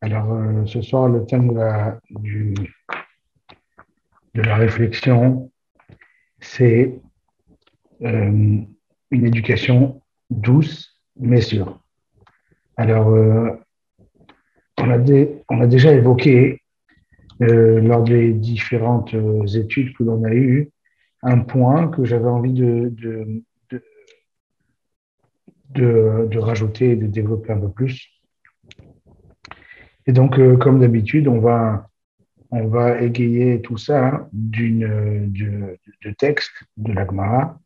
Alors, ce soir, le thème de la réflexion, c'est une éducation douce, mais sûre. Alors, on a déjà évoqué, lors des différentes études que l'on a eues, un point que j'avais envie de, de rajouter et de développer un peu plus. Et donc, comme d'habitude, on va égayer tout ça de texte de la Gemara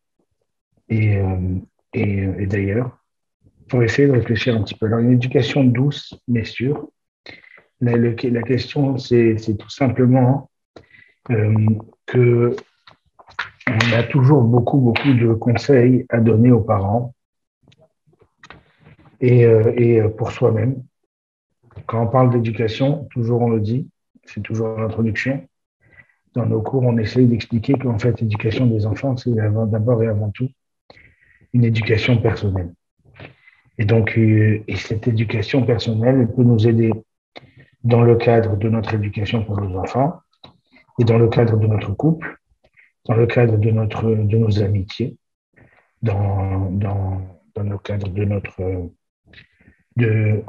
et, et d'ailleurs, pour essayer de réfléchir un petit peu. Alors, une éducation douce, mais sûre. La question, c'est tout simplement euh, que on a toujours beaucoup de conseils à donner aux parents et pour soi-même. Quand on parle d'éducation, toujours on le dit, c'est toujours l'introduction. Dans nos cours, on essaye d'expliquer qu'en fait, l'éducation des enfants, c'est d'abord et avant tout une éducation personnelle. Et donc, et cette éducation personnelle, elle peut nous aider dans le cadre de notre éducation pour nos enfants et dans le cadre de notre couple, dans le cadre de nos amitiés, dans le cadre de, de,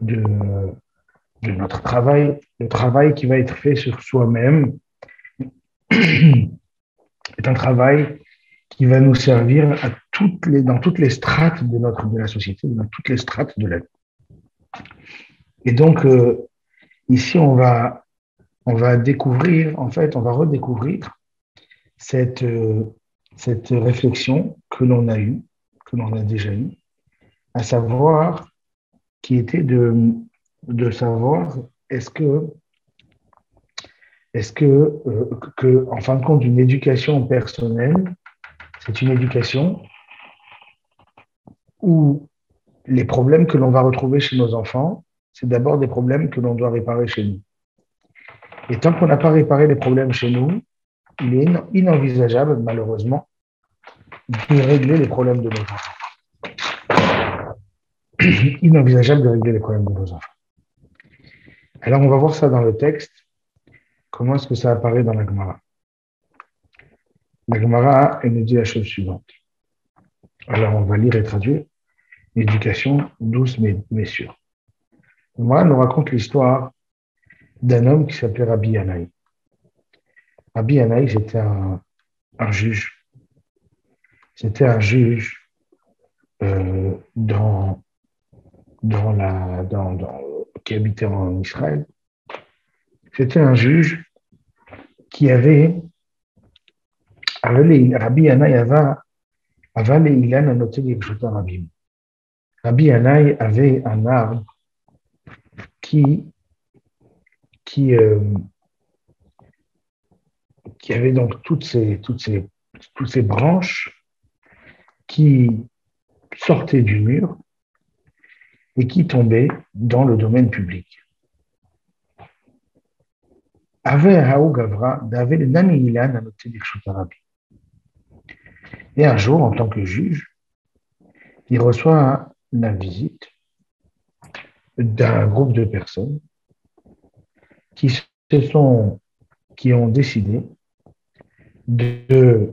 de notre travail, le travail qui va être fait sur soi-même est un travail qui va nous servir dans toutes les strates de la société, dans toutes les strates de la vie. Et donc, ici, on va découvrir, en fait, on va redécouvrir cette, cette réflexion que l'on a eue, que l'on a déjà eue, à savoir, qui était de savoir est-ce que, en fin de compte, une éducation personnelle, c'est une éducation où les problèmes que l'on va retrouver chez nos enfants, c'est d'abord des problèmes que l'on doit réparer chez nous. Et tant qu'on n'a pas réparé les problèmes chez nous, il est inenvisageable, malheureusement, de régler les problèmes de nos enfants. Inenvisageable de régler les problèmes de nos enfants. Alors, on va voir ça dans le texte. Comment est-ce que ça apparaît dans la Gemara? La Gemara, elle nous dit la chose suivante. Alors, on va lire et traduire. L'éducation douce mais sûre. La Gemara nous raconte l'histoire d'un homme qui s'appelait Rabbi Yanaï. Rabbi Yanaï, c'était un juge. C'était un juge qui habitait en Israël. C'était un juge qui Rabbi Yanaï avait les Ilan à noter les Rabbi. Rabbi Yanaï avait un arbre qui, qui, euh, qui avait donc toutes ces branches qui sortaient du mur et qui tombaient dans le domaine public. Et un jour, en tant que juge, il reçoit la visite d'un groupe de personnes qui ont décidé de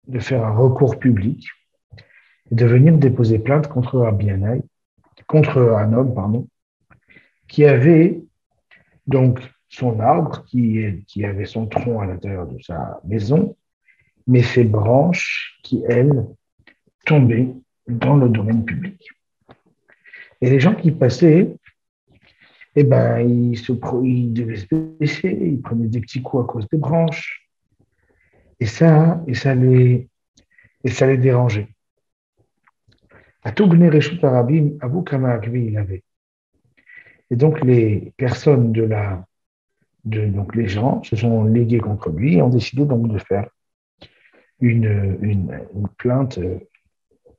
de faire un recours public et de venir déposer plainte contre Rabbi Yanaï, contre un homme, pardon, qui avait donc son arbre, qui avait son tronc à l'intérieur de sa maison, mais ses branches qui, elles, tombaient dans le domaine public. Et les gens qui passaient, eh ben, ils devaient se baisser, ils prenaient des petits coups à cause des branches, et ça les dérangeait. À tout Bnei Reshut Arabim, Abu Kama Akvi, il avait. Et donc, les personnes donc les gens se sont légués contre lui et ont décidé donc de faire une plainte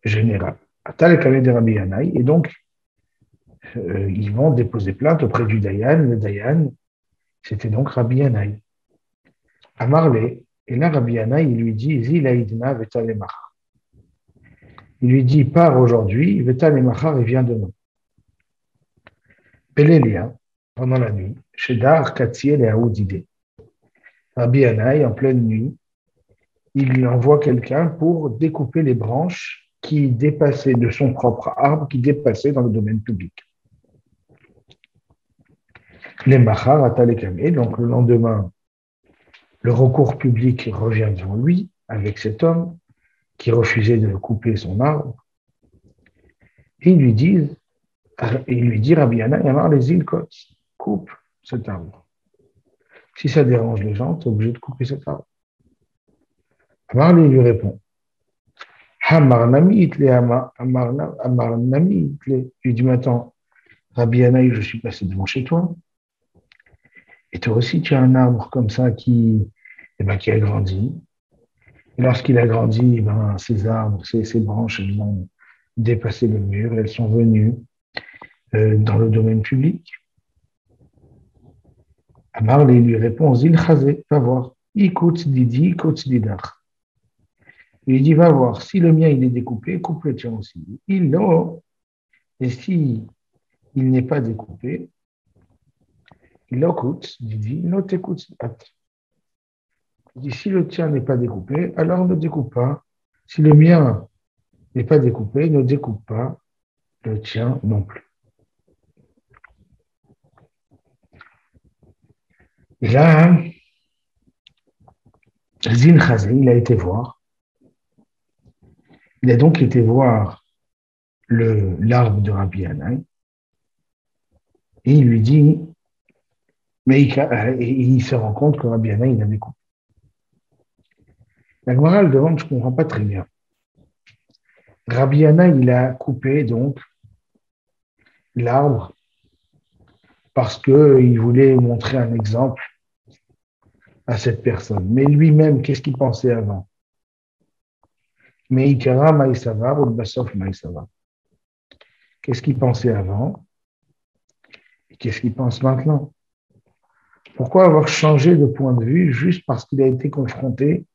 générale. Atal Kaveh de Rabbi Yanaï, et donc, ils vont déposer plainte auprès du Dayan. Le Dayan, c'était donc Rabbi Yanaï. À Marley, et là, Rabbi Yanaï, il lui dit, Zilaïdna Vetalemach. Il lui dit, pars aujourd'hui, Vetalemachar, et viens demain. Pélélia, pendant la nuit, chez Dar, Katsiel et Aoudidé. Rabbi Yanaï, en pleine nuit, il lui envoie quelqu'un pour découper les branches qui dépassaient de son propre arbre, qui dépassaient dans le domaine public. Les Machar, Atalekame, donc le lendemain, le recours public revient devant lui avec cet homme qui refusait de couper son arbre. Et il lui dit, Rabbi Yanaï, alors les îles côtes, coupe cet arbre. Si ça dérange les gens, tu es obligé de couper cet arbre. Amarli lui répond, Hamarnami itle, Amarnami itle. Il lui dit, maintenant, Rabbi Yanaï, je suis passé devant chez toi. Et toi aussi, tu as un arbre comme ça qui a grandi. Et lorsqu'il a grandi, ces arbres, ces branches, elles ont dépassé le mur, elles sont venues dans le domaine public. Amarli lui répond, Zil Chazé, va voir. Écoute Didi, écoute Didach. Il dit, va voir, si le mien il est découpé, coupe le tien aussi. Il l'a, et si il n'est pas découpé, il l'écoute, Didi, il t'écoute. Il dit, si le tien n'est pas découpé, alors ne découpe pas. Si le mien n'est pas découpé, ne découpe pas le tien non plus. Et là, Zin Chazé, il a été voir. Il a donc été voir l'arbre de Rabbi Yanaï. Et il lui dit, il se rend compte que Rabbi Yanaï, il a découpé. La Gemara le demande, je ne comprends pas très bien. Rabbi Yanaï, il a coupé donc l'arbre parce qu'il voulait montrer un exemple à cette personne. Mais lui-même, qu'est-ce qu'il pensait avant? Meikara Maïsava ou Bassof Maïsava. Qu'est-ce qu'il pensait avant? Et qu'est-ce qu'il pense maintenant? Pourquoi avoir changé de point de vue juste parce qu'il a été confronté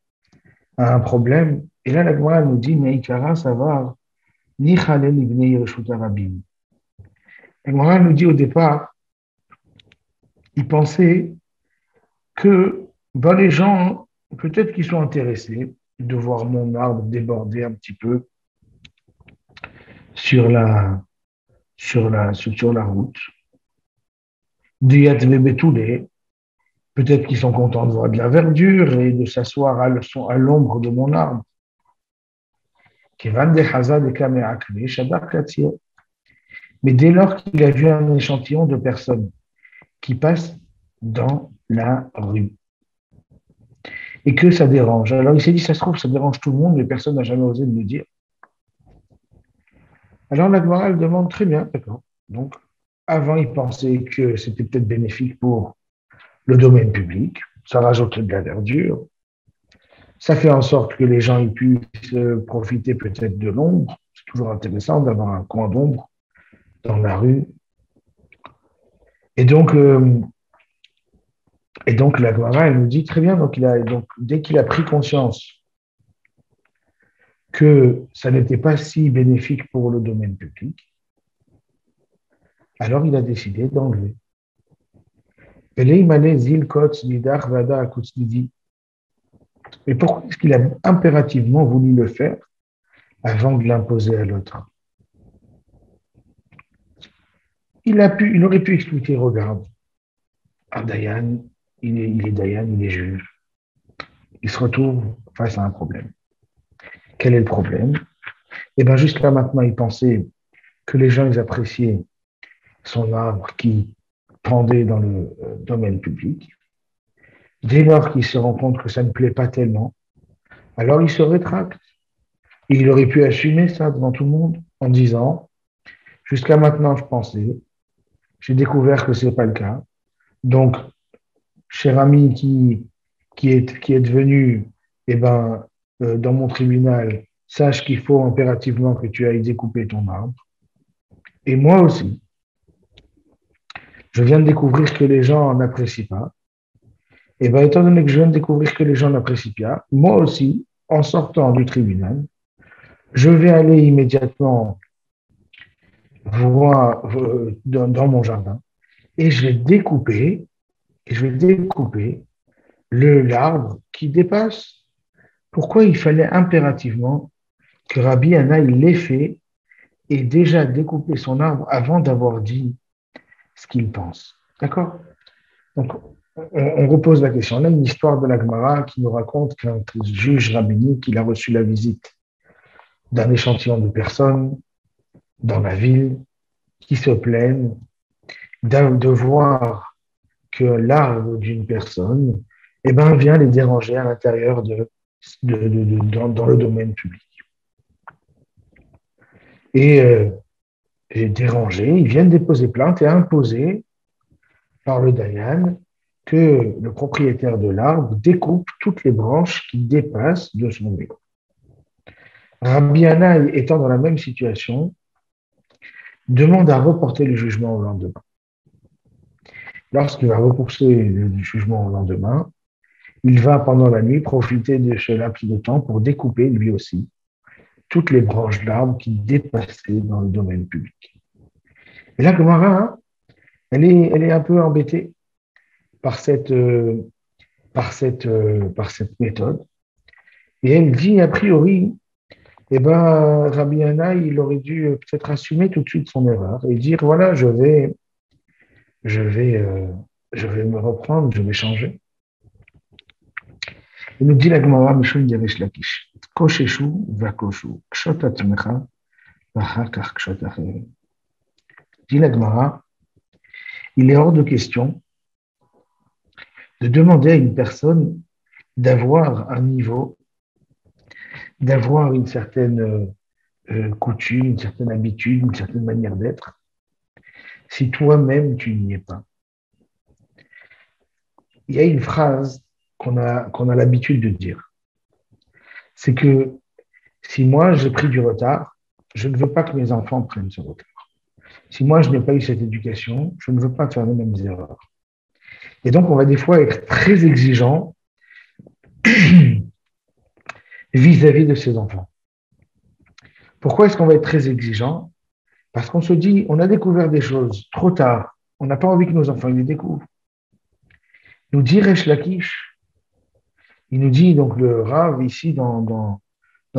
à un problème? Et là, la Gemara nous dit Meikara Savar, Ni Chalel Ibnei Yereshut Arabim. La Gemara nous dit au départ, il pensait que les gens, peut-être qu'ils sont intéressés de voir mon arbre déborder un petit peu sur la route. Peut-être qu'ils sont contents de voir de la verdure et de s'asseoir à l'ombre de mon arbre. Mais dès lors qu'il a vu un échantillon de personnes qui passent dans la rue et que ça dérange, alors il s'est dit, ça se trouve, ça dérange tout le monde, mais personne n'a jamais osé me le dire. Alors la Gemara elle demande, très bien, d'accord. Donc, avant, il pensait que c'était peut-être bénéfique pour le domaine public, ça rajoute de la verdure, ça fait en sorte que les gens ils puissent profiter peut-être de l'ombre, c'est toujours intéressant d'avoir un coin d'ombre dans la rue. Et donc la Gemara, elle nous dit très bien, donc dès qu'il a pris conscience que ça n'était pas si bénéfique pour le domaine public, alors il a décidé d'enlever. Mais pourquoi est-ce qu'il a impérativement voulu le faire avant de l'imposer à l'autre? Il aurait pu expliquer, regarde, un Dayan, il est Dayan, il est juge. Il se retrouve face à un problème. Quel est le problème? Eh bien, jusqu'à maintenant, il pensait que les gens, ils appréciaient son arbre qui pendait dans le domaine public. Dès lors qu'il se rend compte que ça ne plaît pas tellement, alors il se rétracte. Et il aurait pu assumer ça devant tout le monde en disant, jusqu'à maintenant, je pensais, j'ai découvert que ce n'est pas le cas. Donc, cher ami qui est devenu, dans mon tribunal, sache qu'il faut impérativement que tu ailles découper ton arbre. Et moi aussi, je viens de découvrir que les gens n'apprécient pas. Et étant donné que je viens de découvrir que les gens n'apprécient pas, moi aussi, en sortant du tribunal, je vais aller immédiatement dans mon jardin et je vais découper l'arbre qui dépasse. Pourquoi il fallait impérativement que Rabbi Hanna il l'ait fait et déjà découpé son arbre avant d'avoir dit ce qu'il pense. D'accord? Donc, on repose la question. On a une histoire de la Gemara qui nous raconte qu'un juge rabbinique, il a reçu la visite d'un échantillon de personnes dans la ville qui se plaignent de voir que l'arbre d'une personne vient les déranger à l'intérieur dans le domaine public. Et dérangés, ils viennent déposer plainte et imposer par le Dayan que le propriétaire de l'arbre découpe toutes les branches qui dépassent de son mur. Rabbi Hanna, étant dans la même situation, demande à reporter le jugement au lendemain. Lorsqu'il va repousser le jugement au lendemain, il va pendant la nuit profiter de ce laps de temps pour découper lui aussi toutes les branches d'arbres qui dépassaient dans le domaine public. Et là, Gemara, elle est un peu embêtée par cette méthode. Et elle dit, a priori, Rabbi Hanna, il aurait dû peut-être assumer tout de suite son erreur et dire, voilà, je vais me reprendre, je vais changer. Il nous dit la Gemara, Mishum Yeresh Lakish, Kosheshu Vakoshu, Kshot Atmecha, Vachakach Kshot Acherim. Dit la Gemara, il est hors de question de demander à une personne d'avoir un niveau, d'avoir une certaine coutume, une certaine habitude, une certaine manière d'être, si toi-même tu n'y es pas. Il y a une phrase qu'on a l'habitude de dire. C'est que si moi j'ai pris du retard, je ne veux pas que mes enfants prennent ce retard. Si moi je n'ai pas eu cette éducation, je ne veux pas faire les mêmes erreurs. Et donc on va des fois être très exigeant vis-à-vis de ses enfants. Pourquoi est-ce qu'on va être très exigeant? Parce qu'on se dit, on a découvert des choses trop tard. On n'a pas envie que nos enfants les découvrent. Il nous dit Resh Lakish. Il nous dit, donc le Rav, ici, dans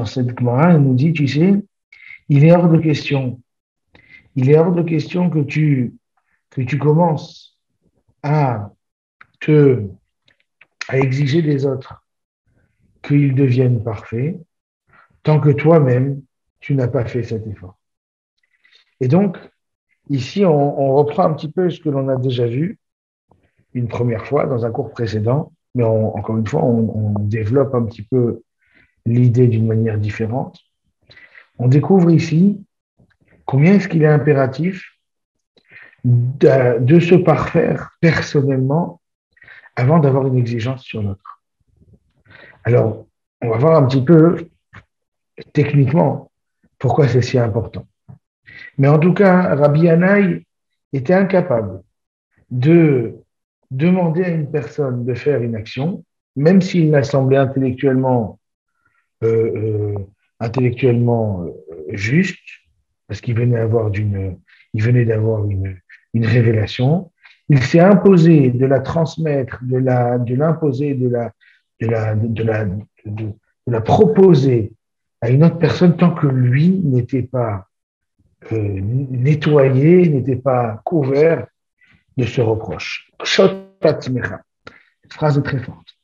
cette Gemara, il nous dit, tu sais, il est hors de question. Il est hors de question que tu commences à exiger des autres qu'ils deviennent parfaits tant que toi-même, tu n'as pas fait cet effort. Et donc, ici, on reprend un petit peu ce que l'on a déjà vu une première fois dans un cours précédent, mais encore une fois, on développe un petit peu l'idée d'une manière différente. On découvre ici combien est-ce qu'il est impératif de se parfaire personnellement avant d'avoir une exigence sur l'autre. Alors, on va voir un petit peu techniquement pourquoi c'est si important. Mais en tout cas, Rabbi Hanna était incapable de demander à une personne de faire une action, même s'il la semblait intellectuellement juste, parce qu'il venait d'avoir une révélation. Il s'est imposé de la transmettre, de l'imposer, de la proposer à une autre personne tant que lui n'était pas nettoyé, n'était pas couvert de ce reproche. Kshot atzmecha. Cette phrase est très forte.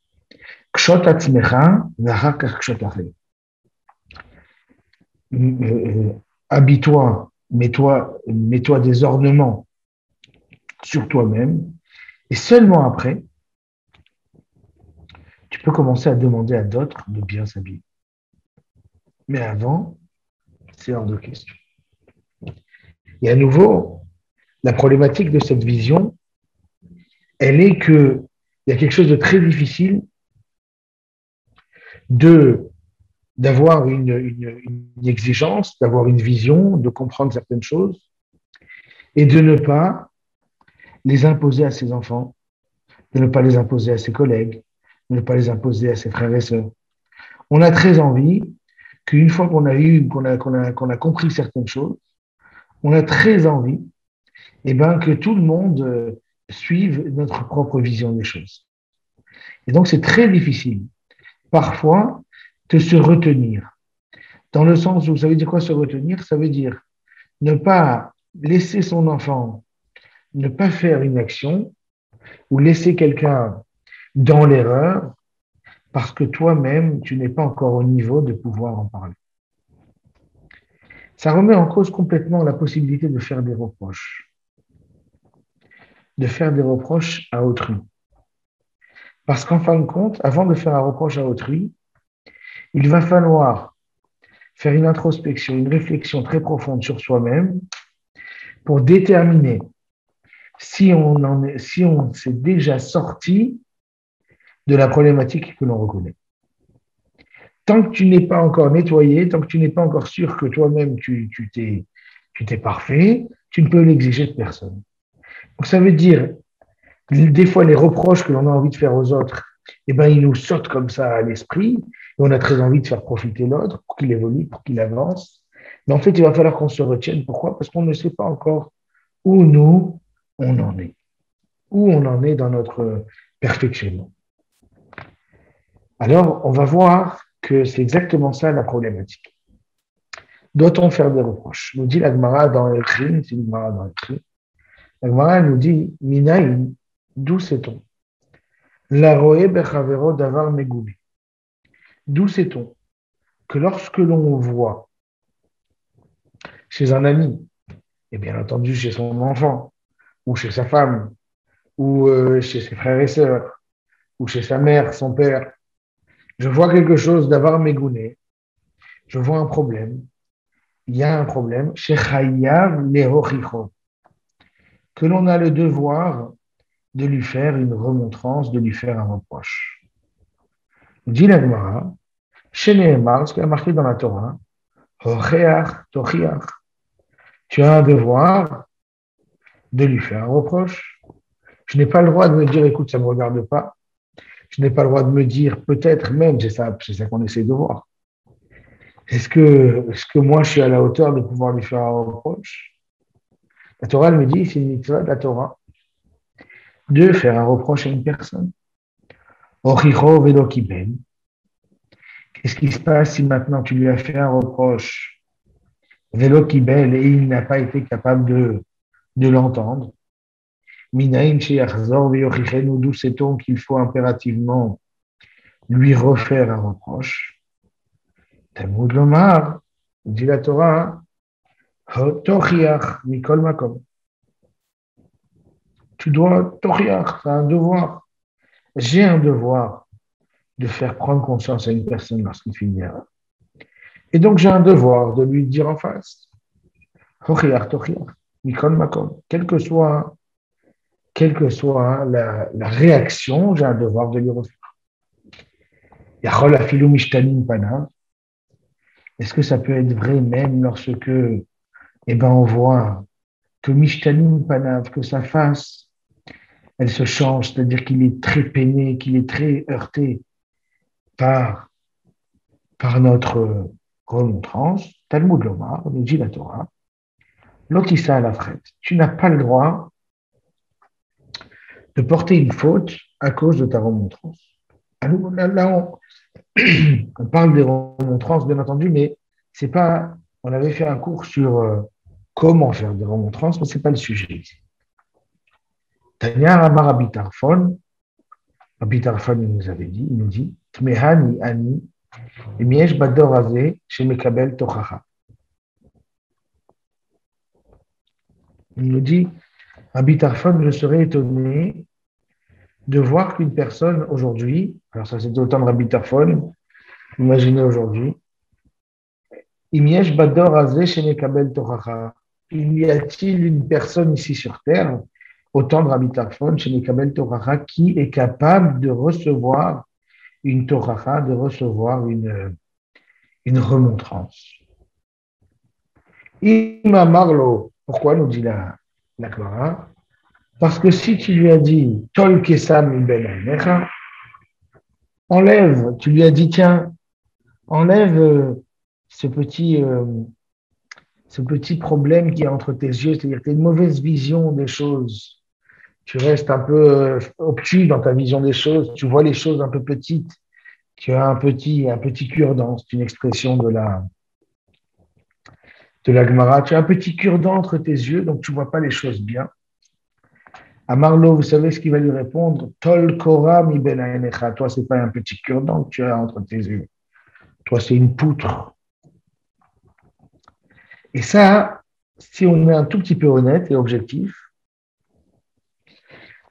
Kshot atzmecha, v'achar kshot acherim. Habille-toi, mets-toi des ornements sur toi-même, et seulement après, tu peux commencer à demander à d'autres de bien s'habiller. Mais avant, c'est hors de question. Et à nouveau, la problématique de cette vision, elle est qu'il y a quelque chose de très difficile d'avoir une exigence, d'avoir une vision, de comprendre certaines choses et de ne pas les imposer à ses enfants, de ne pas les imposer à ses collègues, de ne pas les imposer à ses frères et sœurs. On a très envie qu'une fois qu'on a compris certaines choses, on a très envie que tout le monde suive notre propre vision des choses. Et donc, c'est très difficile, parfois, de se retenir. Dans le sens où, ça veut dire quoi se retenir? Ça veut dire ne pas laisser son enfant, ne pas faire une action ou laisser quelqu'un dans l'erreur parce que toi-même, tu n'es pas encore au niveau de pouvoir en parler. Ça remet en cause complètement la possibilité de faire des reproches à autrui. Parce qu'en fin de compte, avant de faire un reproche à autrui, il va falloir faire une introspection, une réflexion très profonde sur soi-même pour déterminer si on s'est déjà sorti de la problématique que l'on reconnaît. Tant que tu n'es pas encore nettoyé, tant que tu n'es pas encore sûr que toi-même tu t'es parfait, tu ne peux l'exiger de personne. Donc ça veut dire, des fois les reproches que l'on a envie de faire aux autres, ils nous sautent comme ça à l'esprit, et on a très envie de faire profiter l'autre pour qu'il évolue, pour qu'il avance. Mais en fait, il va falloir qu'on se retienne. Pourquoi? Parce qu'on ne sait pas encore où nous, on en est. Où on en est dans notre perfectionnement. Alors, on va voir que c'est exactement ça la problématique. Doit-on faire des reproches? Nous dit la Gemara dans le Khrim, c'est une Gemara dans le Khrim. La Gemara nous dit, Minaïn, d'où sait-on? La roé bechavero davar megoumi. D'où sait-on que lorsque l'on voit chez un ami, et bien entendu chez son enfant, ou chez sa femme, ou chez ses frères et sœurs, ou chez sa mère, son père, je vois quelque chose d'avar megouné, je vois un problème, il y a un problème, chez Chayav Lehochicho, que l'on a le devoir de lui faire une remontrance, de lui faire un reproche. Dit la Gemara, chez Nehemar, ce qui a marqué dans la Torah, Hocheach, Tochiach, tu as un devoir de lui faire un reproche. Je n'ai pas le droit de me dire, écoute, ça ne me regarde pas. Je n'ai pas le droit de me dire, peut-être même, c'est ça qu'on essaie de voir. Est-ce que moi, je suis à la hauteur de pouvoir lui faire un reproche? La Torah, elle me dit, c'est une mitzvah de la Torah, de faire un reproche à une personne. Ochicho velo kiben. Qu'est-ce qui se passe si maintenant tu lui as fait un reproche, velo kiben, et il n'a pas été capable de l'entendre? Minaïn sheyachzor veyochichenu, d'où sait-on qu'il faut impérativement lui refaire un reproche? Talmud lomar, dit la Torah, tochiach mikol makom. Tu dois tochiach, c'est un devoir. J'ai un devoir de faire prendre conscience à une personne lorsqu'il fait une erreur. Et donc, j'ai un devoir de lui dire en face, tochiach, mikol makom. Quelle que soit la réaction, j'ai un devoir de lui refaire. Yachol afilu mishtanim panav. Est-ce que ça peut être vrai même lorsque, on voit que mishtanim panav, que sa face, elle se change, c'est-à-dire qu'il est très peiné, qu'il est très heurté par notre remontrance. Talmud Lomar, nous dit la Torah, l'otissa à la frette. Tu n'as pas le droit de porter une faute à cause de ta remontrance. Là, on parle des remontrances, bien entendu, mais c'est pas. On avait fait un cours sur comment faire des remontrances, mais c'est pas le sujet ici. Tanya Amar Abitarfon, il nous avait dit, il nous dit, Tmehani Ani, Miesh Bador Azeh, chez Mekabel Tochacha. Il nous dit, Abitarfon, je serais étonné de voir qu'une personne aujourd'hui, alors ça c'était au temps de Abitarfon, imaginez aujourd'hui, Imiesh Bador Azeh, chez Mekabel Tochacha. Il y a-t-il une personne ici sur terre, au temps de Rabbi Tarfon, chez Mekabel Tochacha, qui est capable de recevoir une Tochacha, de recevoir une remontrance? Ima Marlo, pourquoi nous dit la Gemara? Parce que si tu lui as dit Tol Kesam Ben Anecha, enlève, tu lui as dit tiens, enlève ce petit ce petit problème qui est entre tes yeux, c'est-à-dire que tu as une mauvaise vision des choses. Tu restes un peu obtus dans ta vision des choses, tu vois les choses un peu petites, tu as un petit cure-dent, c'est une expression de la Gemara, tu as un petit cure-dent entre tes yeux, donc tu ne vois pas les choses bien. À Marlowe, vous savez ce qu'il va lui répondre? Tol Korah mi ben ha'enecha. Toi, ce n'est pas un petit cure-dent que tu as entre tes yeux. Toi, c'est une poutre. Et ça, si on est un tout petit peu honnête et objectif,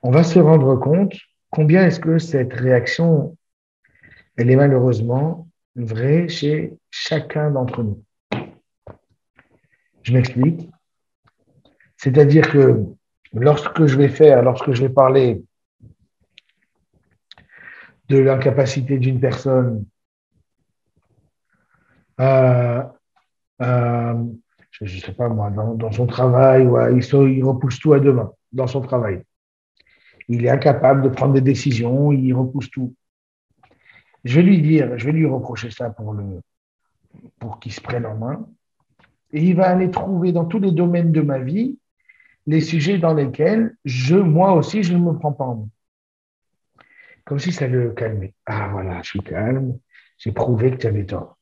on va se rendre compte combien est-ce que cette réaction, elle est malheureusement vraie chez chacun d'entre nous. Je m'explique. C'est-à-dire que lorsque je vais parler de l'incapacité d'une personne à, je ne sais pas moi, dans son travail, il repousse tout à demain, dans son travail. Il est incapable de prendre des décisions, il repousse tout. Je vais lui reprocher ça pour qu'il se prenne en main. Et il va aller trouver dans tous les domaines de ma vie les sujets dans lesquels moi aussi, je ne me prends pas en main. Comme si ça le calmait. Ah voilà, je suis calme, j'ai prouvé que tu avais tort.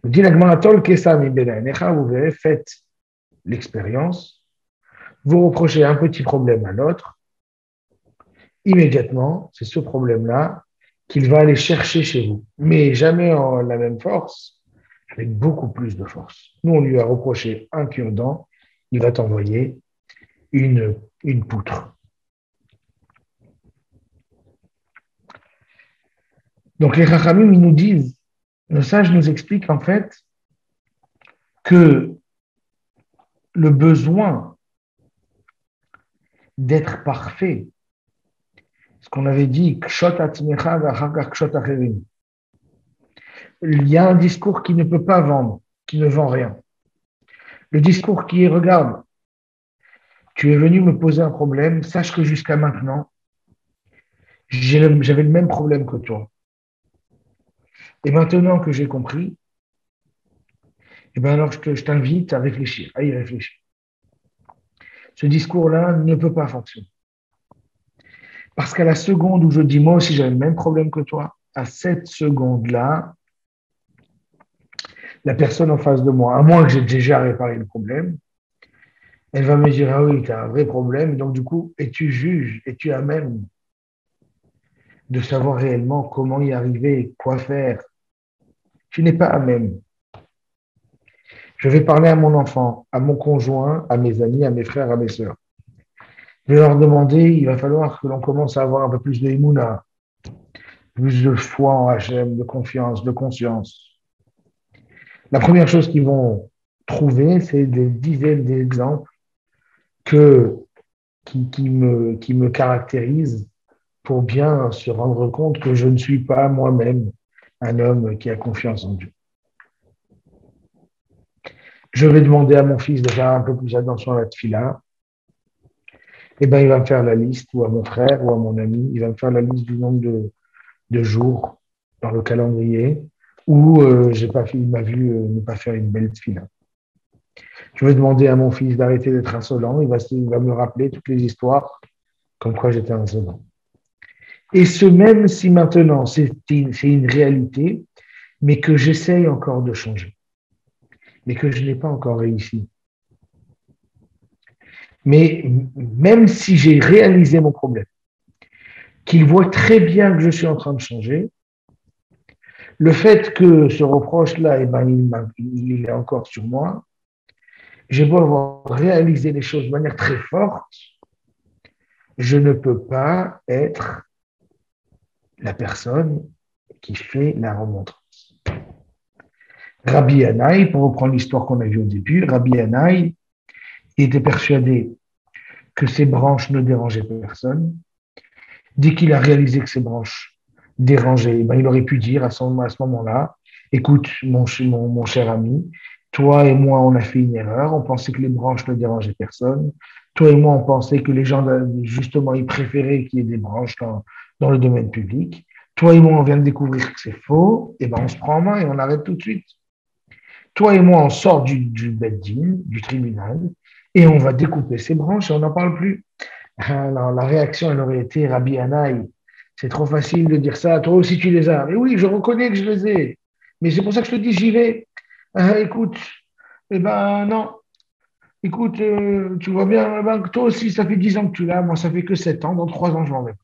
Dit la Gemara, vous verrez, faites l'expérience, vous reprochez un petit problème à l'autre, immédiatement, c'est ce problème-là qu'il va aller chercher chez vous. Mais jamais en la même force, avec beaucoup plus de force. Nous, on lui a reproché un cure-dent, il va t'envoyer une poutre. Donc les Chachamim, ils nous disent, nos sages nous expliquent en fait que le besoin d'être parfait, ce qu'on avait dit, il y a un discours qui ne peut pas vendre, qui ne vend rien. Le discours qui est, regarde, tu es venu me poser un problème, sache que jusqu'à maintenant, j'avais le même problème que toi. Et maintenant que j'ai compris, eh bien alors je t'invite à réfléchir, à y réfléchir. Ce discours-là ne peut pas fonctionner. Parce qu'à la seconde où je dis, moi aussi j'avais le même problème que toi, à cette seconde-là, la personne en face de moi, à moins que j'ai déjà réparé le problème, elle va me dire, ah oui, tu as un vrai problème, donc du coup, et tu juges, et tu as même de savoir réellement comment y arriver, quoi faire. Tu n'es pas à même. Je vais parler à mon enfant, à mon conjoint, à mes amis, à mes frères, à mes sœurs. Je vais leur demander, il va falloir que l'on commence à avoir un peu plus de Emouna, plus de foi en Hachem, de confiance, de conscience. La première chose qu'ils vont trouver, c'est des dizaines d'exemples qui me caractérisent pour bien se rendre compte que je ne suis pas moi-même un homme qui a confiance en Dieu. Je vais demander à mon fils de faire un peu plus attention à la tefila. Eh bien, il va me faire la liste, ou à mon frère, ou à mon ami, il va me faire la liste du nombre de jours dans le calendrier où il m'a vu ne pas faire une belle tefila. Je vais demander à mon fils d'arrêter d'être insolent, il va me rappeler toutes les histoires comme quoi j'étais insolent. Et ce même si maintenant c'est une réalité, mais que j'essaye encore de changer, mais que je n'ai pas encore réussi. Mais même si j'ai réalisé mon problème, qu'il voit très bien que je suis en train de changer, le fait que ce reproche-là, eh ben, il est encore sur moi, j'ai beau avoir réalisé les choses de manière très forte, je ne peux pas être la personne qui fait la remontrance. Rabbi Yanaï, pour reprendre l'histoire qu'on a vue au début, Rabbi Yanaï était persuadé que ses branches ne dérangeaient personne. Dès qu'il a réalisé que ses branches dérangeaient, ben, il aurait pu dire à ce moment-là, écoute, mon cher ami, toi et moi, on a fait une erreur, on pensait que les branches ne dérangeaient personne. Toi et moi, on pensait que les gens, justement, ils préféraient qu'il y ait des branches dans le domaine public. Toi et moi, on vient de découvrir que c'est faux, et ben on se prend en main et on arrête tout de suite. Toi et moi, on sort du bed-din, du tribunal, et on va découper ses branches et on n'en parle plus. Alors, la réaction, elle aurait été, Rabbi Anaï, c'est trop facile de dire ça, toi aussi tu les as. Mais oui, je reconnais que je les ai. Mais c'est pour ça que je te dis, j'y vais. Écoute, eh ben non. Écoute, tu vois bien, eh ben, que toi aussi, ça fait 10 ans que tu l'as, moi ça fait que 7 ans, dans 3 ans, je m'en vais.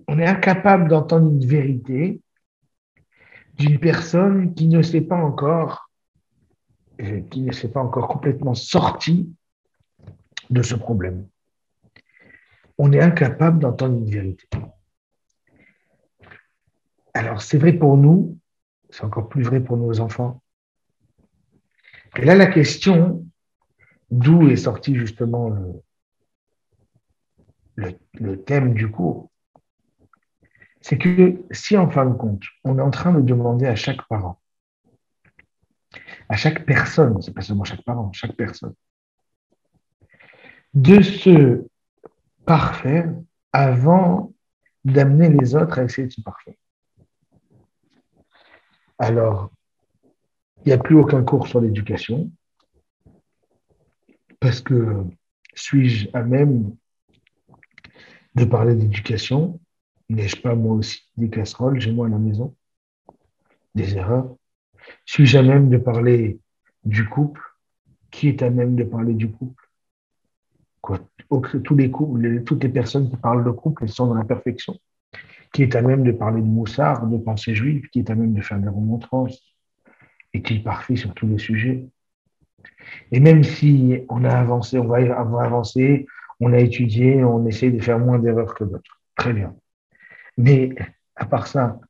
On est incapable d'entendre une vérité d'une personne qui ne s'est pas encore complètement sortie de ce problème. On est incapable d'entendre une vérité. Alors, c'est vrai pour nous, c'est encore plus vrai pour nos enfants. Et là, la question, d'où est sorti justement le thème du cours, c'est que si en fin de compte, on est en train de demander à chaque parent, à chaque personne, c'est pas seulement chaque parent, chaque personne, de se parfaire avant d'amener les autres à essayer de se parfaire. Alors, il n'y a plus aucun cours sur l'éducation, parce que suis-je à même de parler d'éducation? N'ai-je pas moi aussi des casseroles chez moi à la maison, des erreurs? Suis-je à même de parler du couple? Qui est à même de parler du couple? Quoi, tous les couples, toutes les personnes qui parlent de couple, elles sont dans la perfection. Qui est à même de parler de moussard, de pensée juive? Qui est à même de faire des remontrances? Est-il parfait sur tous les sujets? Et même si on a avancé, on va avancer, on a étudié, on essaie de faire moins d'erreurs que d'autres. Très bien. Mais à part ça,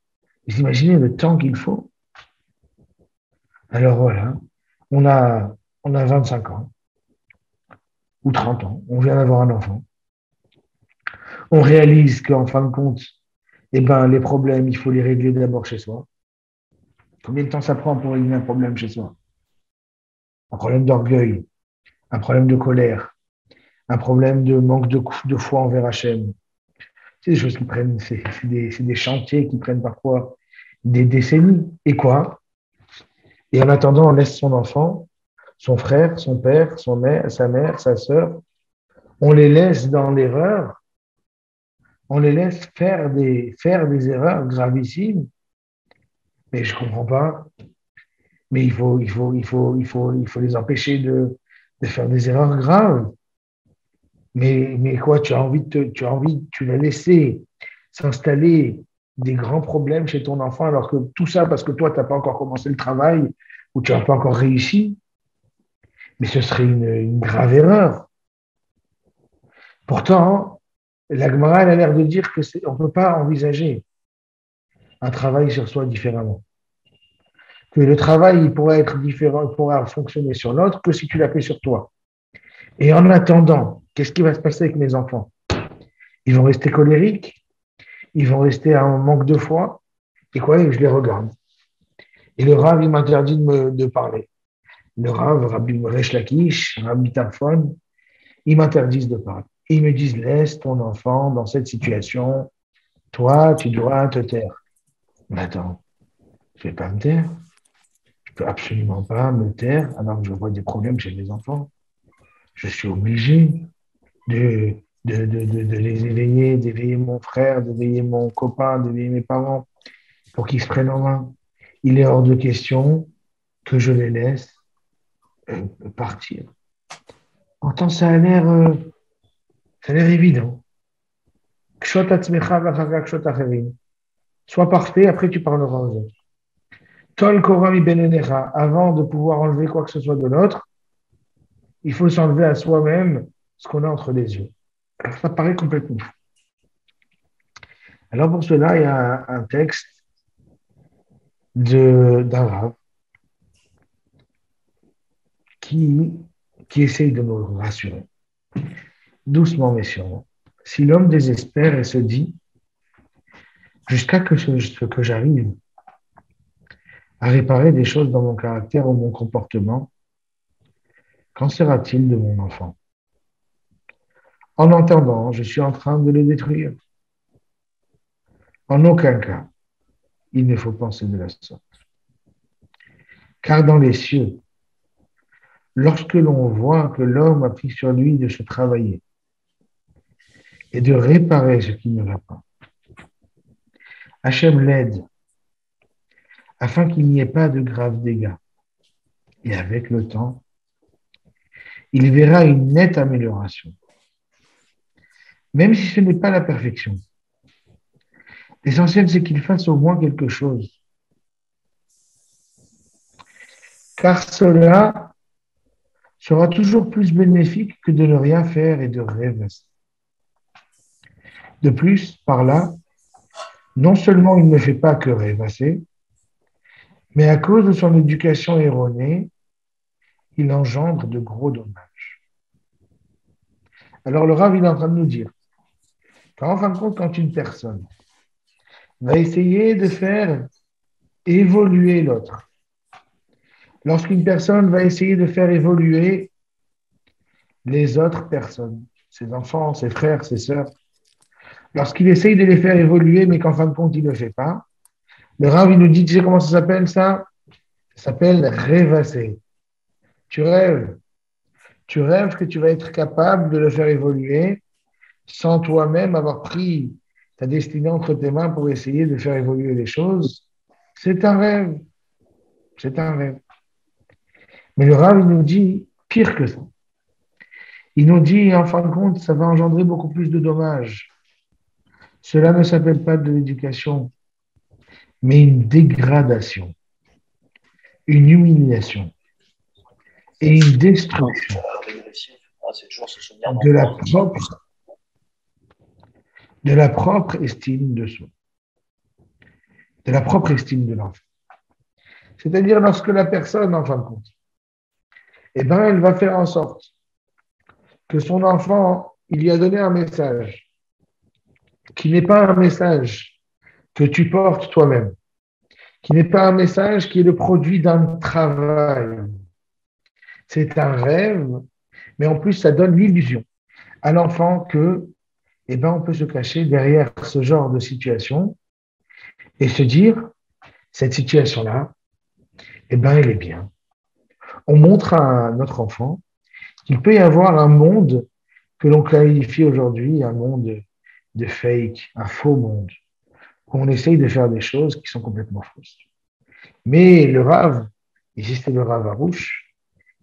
vous imaginez le temps qu'il faut? Alors voilà, on a, on a 25 ans ou 30 ans, on vient d'avoir un enfant. On réalise qu'en fin de compte, eh ben, les problèmes, il faut les régler d'abord chez soi. Combien de temps ça prend pour régler un problème chez soi? Un problème d'orgueil, un problème de colère, un problème de manque de foi envers Hachem. C'est des choses qui prennent, c'est des chantiers qui prennent parfois des décennies. Et quoi? Et en attendant, on laisse son enfant, son frère, son père, sa mère, sa sœur, on les laisse dans l'erreur, on les laisse faire des erreurs gravissimes. Mais je ne comprends pas. Mais il faut les empêcher de faire des erreurs graves. Mais quoi, tu l'as laissé s'installer des grands problèmes chez ton enfant, alors que tout ça, parce que toi, tu n'as pas encore commencé le travail ou tu n'as pas encore réussi, mais ce serait une grave erreur. Pourtant, la Gemara, elle a l'air de dire qu'on ne peut pas envisager un travail sur soi différemment. Que le travail il pourrait être différent, il pourra fonctionner sur l'autre que si tu l'as fait sur toi. Et en attendant, qu'est-ce qui va se passer avec mes enfants? Ils vont rester colériques, ils vont rester à un manque de foi, et quoi, je les regarde. Et le Rav, il m'interdit de parler. Le Rav, Rabbi Resh Lakish, Rabbi Tarfon, ils m'interdisent de parler. Ils me disent, laisse ton enfant dans cette situation, toi, tu dois te taire. Mais attends, je ne vais pas me taire. Je ne peux absolument pas me taire alors que je vois des problèmes chez mes enfants. Je suis obligé de, de les éveiller, d'éveiller mon frère, d'éveiller mon copain, d'éveiller mes parents pour qu'ils se prennent en main. Il est hors de question que je les laisse partir. Pourtant, ça a l'air évident. Sois parfait, après tu parleras aux autres. Tol korami benenecha, avant de pouvoir enlever quoi que ce soit de l'autre, il faut s'enlever à soi-même ce qu'on a entre les yeux. Alors, ça paraît complètement fou. Alors pour cela, il y a un texte d'un rave qui, qui essaye de nous rassurer. Doucement mais sûrement. Si l'homme désespère et se dit, jusqu'à ce que j'arrive à réparer des choses dans mon caractère ou mon comportement, qu'en sera-t-il de mon enfant? En entendant, je suis en train de le détruire. En aucun cas, il ne faut penser de la sorte. Car dans les cieux, lorsque l'on voit que l'homme a pris sur lui de se travailler et de réparer ce qui ne va pas, Hachem l'aide afin qu'il n'y ait pas de graves dégâts. Et avec le temps, il verra une nette amélioration. Même si ce n'est pas la perfection. L'essentiel, c'est qu'il fasse au moins quelque chose. Car cela sera toujours plus bénéfique que de ne rien faire et de rêvasser. De plus, par là, non seulement il ne fait pas que rêvasser, mais à cause de son éducation erronée, il engendre de gros dommages. Alors le Rav, il est en train de nous dire qu'en fin de compte, quand une personne va essayer de faire évoluer l'autre, lorsqu'une personne va essayer de faire évoluer les autres personnes, ses enfants, ses frères, ses sœurs, lorsqu'il essaye de les faire évoluer, mais qu'en fin de compte, il ne le fait pas, le Rav, il nous dit, tu sais comment ça s'appelle ça? Ça s'appelle rêvasser. Tu rêves. Tu rêves que tu vas être capable de le faire évoluer sans toi-même avoir pris ta destinée entre tes mains pour essayer de faire évoluer les choses. C'est un rêve. C'est un rêve. Mais le Rav, il nous dit pire que ça. Il nous dit, en fin de compte, ça va engendrer beaucoup plus de dommages. Cela ne s'appelle pas de l'éducation, mais une dégradation, une humiliation et une destruction de la propre estime de soi, de la propre estime de l'enfant. C'est-à-dire lorsque la personne, en fin de compte, eh ben, elle va faire en sorte que son enfant, il lui a donné un message qui n'est pas un message que tu portes toi-même, qui n'est pas un message qui est le produit d'un travail. C'est un rêve, mais en plus, ça donne l'illusion à l'enfant que, eh ben, on peut se cacher derrière ce genre de situation et se dire, cette situation-là, eh ben, elle est bien. On montre à notre enfant qu'il peut y avoir un monde que l'on qualifie aujourd'hui un monde de fake, un faux monde, où on essaye de faire des choses qui sont complètement fausses. Mais le Rav, ici c'est le Rav Arouche,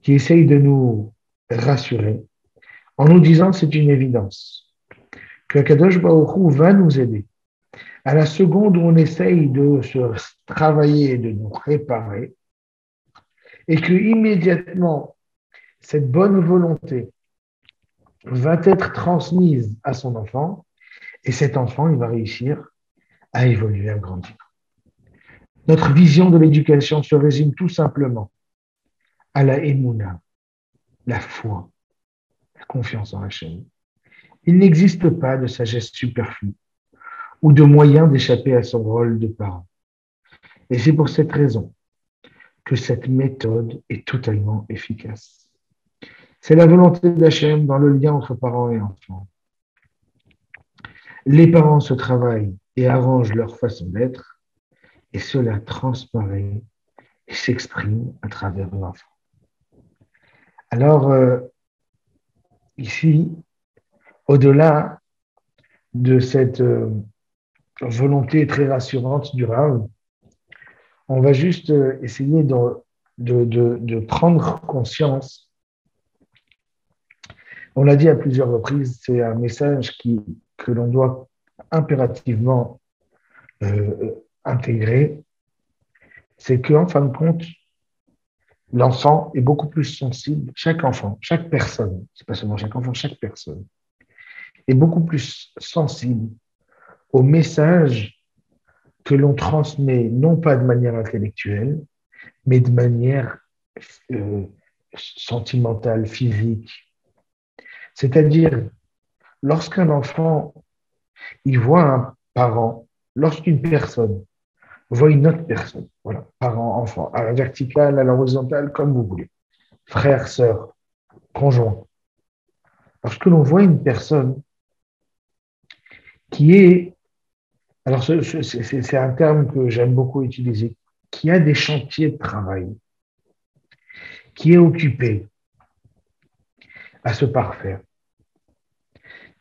qui essaye de nous rassurer en nous disant que c'est une évidence, que Kadosh Baruch Hu va nous aider. À la seconde où on essaye de se travailler, de nous réparer, et que immédiatement cette bonne volonté va être transmise à son enfant, et cet enfant, il va réussir à évoluer, à grandir. Notre vision de l'éducation se résume tout simplement à la émouna, la foi, la confiance en Hachem. Il n'existe pas de sagesse superflue ou de moyen d'échapper à son rôle de parent. Et c'est pour cette raison que cette méthode est totalement efficace. C'est la volonté d'Hachem dans le lien entre parents et enfants. Les parents se travaillent et arrangent leur façon d'être, et cela transparaît et s'exprime à travers l'enfant. Alors, ici, au-delà de cette volonté très rassurante du Rav, on va juste essayer de prendre conscience. On l'a dit à plusieurs reprises, c'est un message que l'on doit impérativement intégrer. C'est qu'en fin de compte, l'enfant est beaucoup plus sensible, chaque enfant, chaque personne, c'est pas seulement chaque enfant, chaque personne, est beaucoup plus sensible au message que l'on transmet, non pas de manière intellectuelle, mais de manière sentimentale, physique. C'est-à-dire, lorsqu'un enfant, il voit un parent, lorsqu'une personne voit une autre personne, voilà, parent, enfant, à la verticale, à l'horizontale, comme vous voulez, frère, sœur, conjoint. Lorsque l'on voit une personne qui est, alors c'est un terme que j'aime beaucoup utiliser, qui a des chantiers de travail. qui est occupé à se parfaire.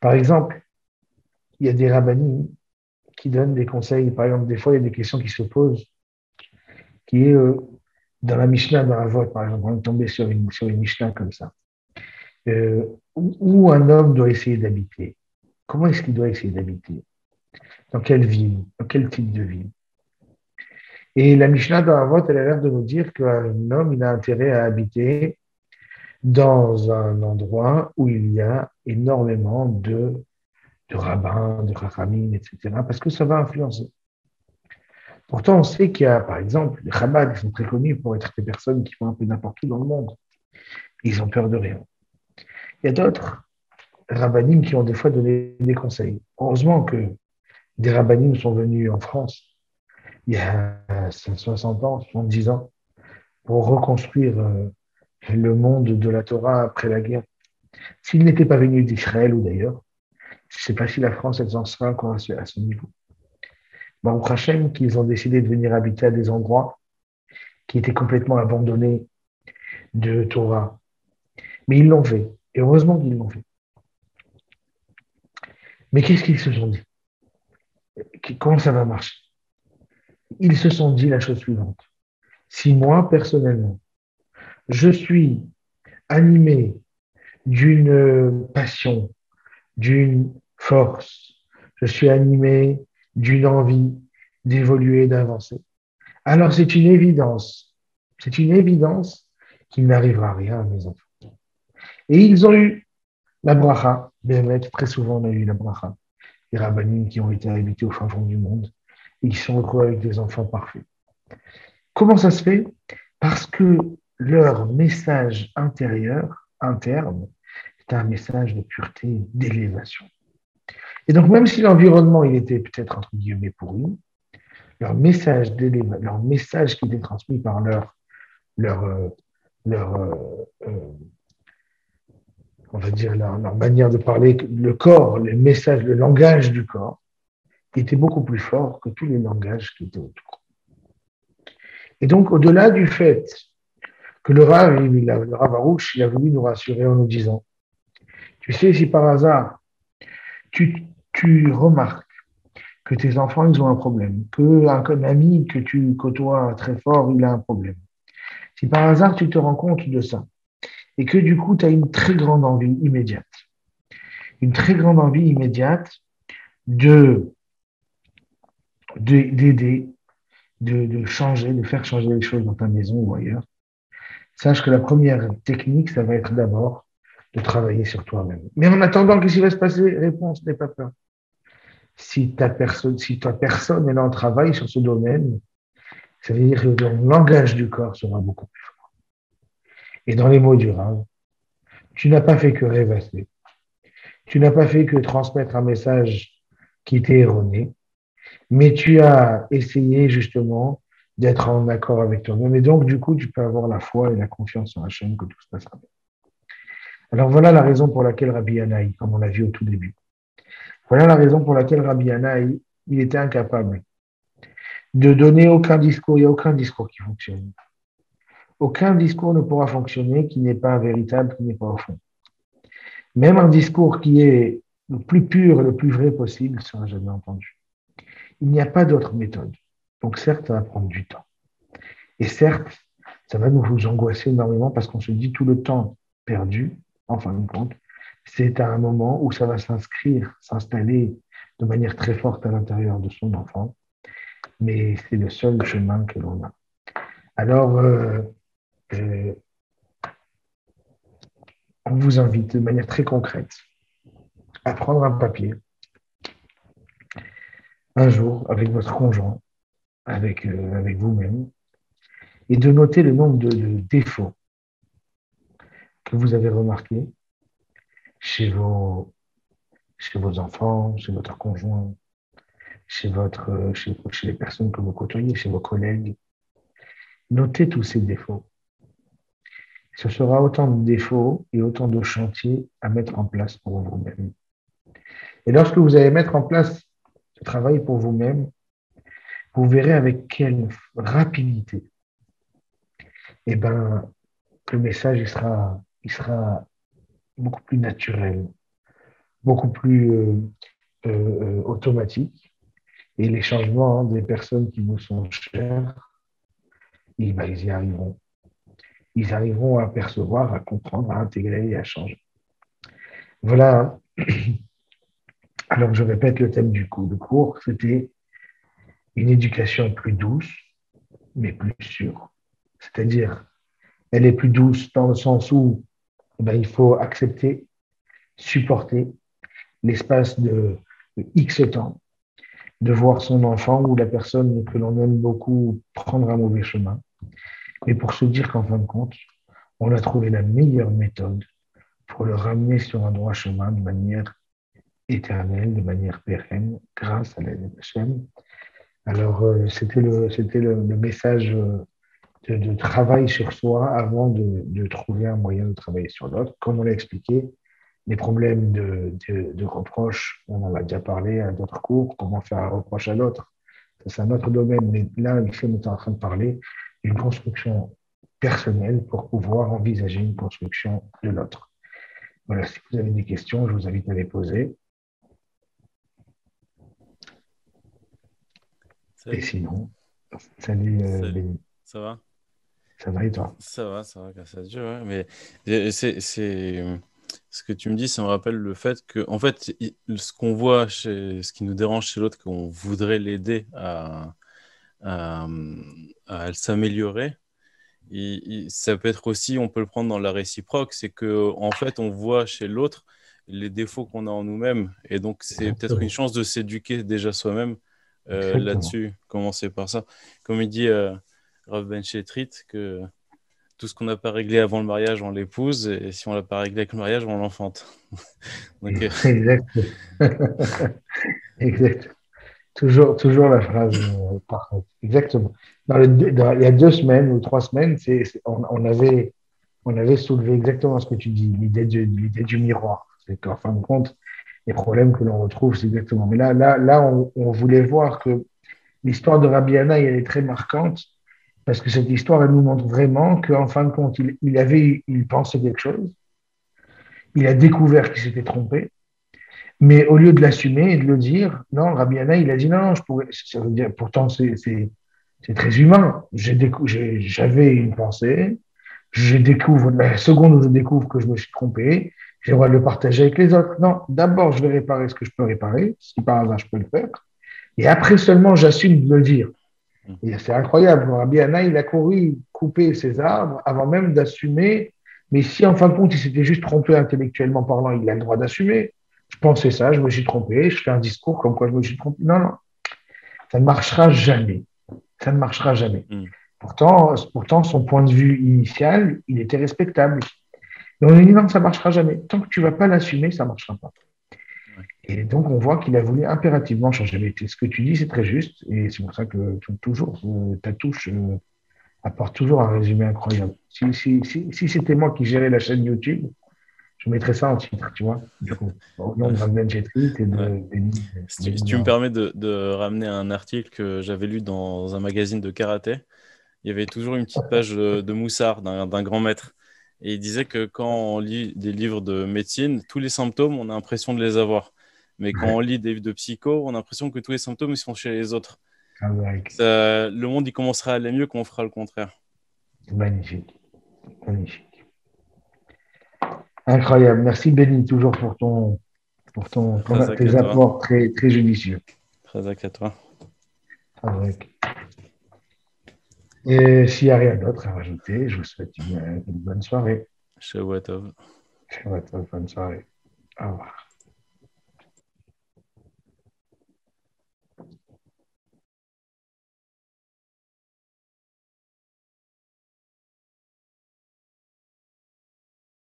Par exemple, il y a des rabbinim qui donnent des conseils. Par exemple, des fois, il y a des questions qui se posent, qui est dans la Mishnah, dans la vote, par exemple, on est tombé sur une Mishnah comme ça, où un homme doit essayer d'habiter. Comment est-ce qu'il doit essayer d'habiter? Dans quelle ville? Dans quel type de ville? Et la Mishnah dans la vote, elle a l'air de nous dire qu'un homme, il a intérêt à habiter dans un endroit où il y a énormément de rabbins, de chachamim, etc., parce que ça va influencer. Pourtant, on sait qu'il y a, par exemple, les Chabad, qui sont très connus pour être des personnes qui vont un peu n'importe où dans le monde. Ils ont peur de rien. Il y a d'autres rabbinim qui ont des fois donné des conseils. Heureusement que des rabbinim sont venus en France il y a 60 ans, 70 ans, pour reconstruire le monde de la Torah après la guerre. S'ils n'étaient pas venus d'Israël ou d'ailleurs, je ne sais pas si la France, elle en sera encore à ce niveau. Baruch Hashem, qu'ils ont décidé de venir habiter à des endroits qui étaient complètement abandonnés de Torah. Mais ils l'ont fait. Et heureusement qu'ils l'ont fait. Mais qu'est-ce qu'ils se sont dit? Comment ça va marcher? Ils se sont dit la chose suivante. Si moi, personnellement, je suis animé d'une passion, d'une force, je suis animé d'une envie d'évoluer, d'avancer, alors c'est une évidence qu'il n'arrivera rien à mes enfants. Et ils ont eu la bracha, très souvent on a eu la bracha, les rabbinim qui ont été habités au fin fond du monde et qui sont retrouvés avec des enfants parfaits. Comment ça se fait? Parce que leur message intérieur, interne, c'est un message de pureté, d'élévation. Et donc, même si l'environnement, il était peut-être, entre guillemets, pourri, leur message leur message qui était transmis par leur, leur on va dire, leur manière de parler, le corps, les messages, le langage du corps, était beaucoup plus fort que tous les langages qui étaient autour. Et donc, au-delà du fait que le Rav Arouche, il a voulu nous rassurer en nous disant, tu sais, si par hasard, tu remarques que tes enfants, ils ont un problème, qu'un ami que tu côtoies très fort, il a un problème. Si par hasard, tu te rends compte de ça, et que du coup, tu as une très grande envie immédiate, de d'aider, de changer, de faire changer les choses dans ta maison ou ailleurs, sache que la première technique, ça va être d'abord de travailler sur toi-même. Mais en attendant, qu'est-ce qui va se passer? Réponse, n'aie pas peur. Si ta personne est là en travail sur ce domaine, ça veut dire que ton langage du corps sera beaucoup plus fort. Et dans les mots du Rav, tu n'as pas fait que rêvasser. Tu n'as pas fait que transmettre un message qui était erroné, mais tu as essayé justement d'être en accord avec toi-même. Et donc, du coup, tu peux avoir la foi et la confiance en Hachem que tout se passera bien. Alors, voilà la raison pour laquelle Rabbi Yanaï, comme on l'a vu au tout début, voilà la raison pour laquelle Rabbi Yanaï, il était incapable de donner aucun discours. Il n'y a aucun discours qui fonctionne. Aucun discours ne pourra fonctionner qui n'est pas véritable, qui n'est pas au fond. Même un discours qui est le plus pur et le plus vrai possible ne sera jamais entendu. Il n'y a pas d'autre méthode. Donc certes, ça va prendre du temps. Et certes, ça va nous angoisser énormément parce qu'on se dit tout le temps perdu, en fin de compte, c'est à un moment où ça va s'installer de manière très forte à l'intérieur de son enfant, mais c'est le seul chemin que l'on a. Alors, on vous invite de manière très concrète à prendre un papier un jour avec votre conjoint, avec vous-même, et de noter le nombre de défauts que vous avez remarqués chez vos enfants, chez votre conjoint, chez les personnes que vous côtoyez, chez vos collègues. Notez tous ces défauts. Ce sera autant de défauts et autant de chantiers à mettre en place pour vous-même. Et lorsque vous allez mettre en place ce travail pour vous-même, vous verrez avec quelle rapidité, eh ben, le message il sera beaucoup plus naturel, beaucoup plus automatique. Et les changements des personnes qui vous sont chères, ils y arriveront. Ils arriveront à percevoir, à comprendre, à intégrer et à changer. Voilà. Alors, je répète le thème du cours. Le cours, c'était une éducation plus douce, mais plus sûre. C'est-à-dire, elle est plus douce dans le sens où il faut accepter, supporter l'espace de X temps, de voir son enfant ou la personne que l'on aime beaucoup prendre un mauvais chemin, mais pour se dire qu'en fin de compte, on a trouvé la meilleure méthode pour le ramener sur un droit chemin de manière éternelle, de manière pérenne, grâce à l'aide d'Hachem. Alors, c'était le message de travail sur soi avant de trouver un moyen de travailler sur l'autre. Comme on l'a expliqué, les problèmes de reproche, on en a déjà parlé à d'autres cours, comment faire un reproche à l'autre. Ça, c'est un autre domaine, mais là, ici, on est en train de parler d'une construction personnelle pour pouvoir envisager une construction de l'autre. Voilà, si vous avez des questions, je vous invite à les poser. Et Salut, sinon, salut salut. Béni. Ça va? Ça va et toi? Ça va, grâce à Dieu, ouais. Mais ce que tu me dis, ça me rappelle le fait que, en fait, ce qu'on voit ce qui nous dérange chez l'autre, qu'on voudrait l'aider à, à s'améliorer. Ça peut être aussi, on peut le prendre dans la réciproque, c'est que, en fait, on voit chez l'autre les défauts qu'on a en nous-mêmes. Et donc, c'est peut-être une Exactement. chance de s'éduquer déjà soi-même Exactement. là-dessus. Commencer par ça. Comme il dit Rav Ben Chetrit, que tout ce qu'on n'a pas réglé avant le mariage, on l'épouse, et si on l'a pas réglé avec le mariage, on l'enfante. Donc, Exact. Exact. Toujours la phrase parfaite. Exactement. Il y a 2 semaines ou 3 semaines, on avait soulevé exactement ce que tu dis, l'idée du miroir. C'est qu'en fin de compte, les problèmes que l'on retrouve, c'est exactement. Mais là on voulait voir que l'histoire de Rabbi Hanna, elle est très marquante parce que cette histoire, elle nous montre vraiment qu'en fin de compte, il pensait quelque chose, il a découvert qu'il s'était trompé, mais au lieu de l'assumer et de le dire, non, Rabbi Hanna, il a dit non, je pourrais, ça veut dire, pourtant c'est très humain. J'avais une pensée, je découvre, la seconde où je découvre que je me suis trompé, j'ai le droit de le partager avec les autres. Non, d'abord, je vais réparer ce que je peux réparer, si par hasard je peux le faire, et après seulement, j'assume de le dire. Et c'est incroyable. Rabbi Hanna, il a couru couper ses arbres avant même d'assumer. Mais si en fin de compte, il s'était juste trompé intellectuellement parlant, il a le droit d'assumer. Je pensais ça, je me suis trompé, je fais un discours comme quoi je me suis trompé. Non, non, ça ne marchera jamais. Ça ne marchera jamais. mm, Pourtant, son point de vue initial, il était respectable. Et on a dit non, ça ne marchera jamais. Tant que tu ne vas pas l'assumer, ça ne marchera pas. ouais. Et donc, on voit qu'il a voulu impérativement changer. Mais ce que tu dis, c'est très juste. Et c'est pour ça que toujours, ta touche apporte toujours un résumé incroyable. Si c'était moi qui gérais la chaîne YouTube, je mettrais ça en titre, tu vois, du coup, au nom Ouais, de Ramden Chetrit et ouais. de Si Béni tu me Noir. permets de ramener un article que j'avais lu dans un magazine de karaté, il y avait toujours une petite page de Moussard, d'un grand maître. Et il disait que quand on lit des livres de médecine, tous les symptômes, on a l'impression de les avoir. Mais quand on Ouais, lit des livres de psycho, on a l'impression que tous les symptômes, ils sont chez les autres. avec. Le monde, il commencera à aller mieux quand on fera le contraire. Magnifique, magnifique. Incroyable. Merci Béni, toujours Razak à tes toi. apports très, très judicieux. Razak à toi. Avec. Et s'il n'y a rien d'autre à rajouter, je vous souhaite une bonne soirée. Shavua tov. Bonne soirée. Au revoir.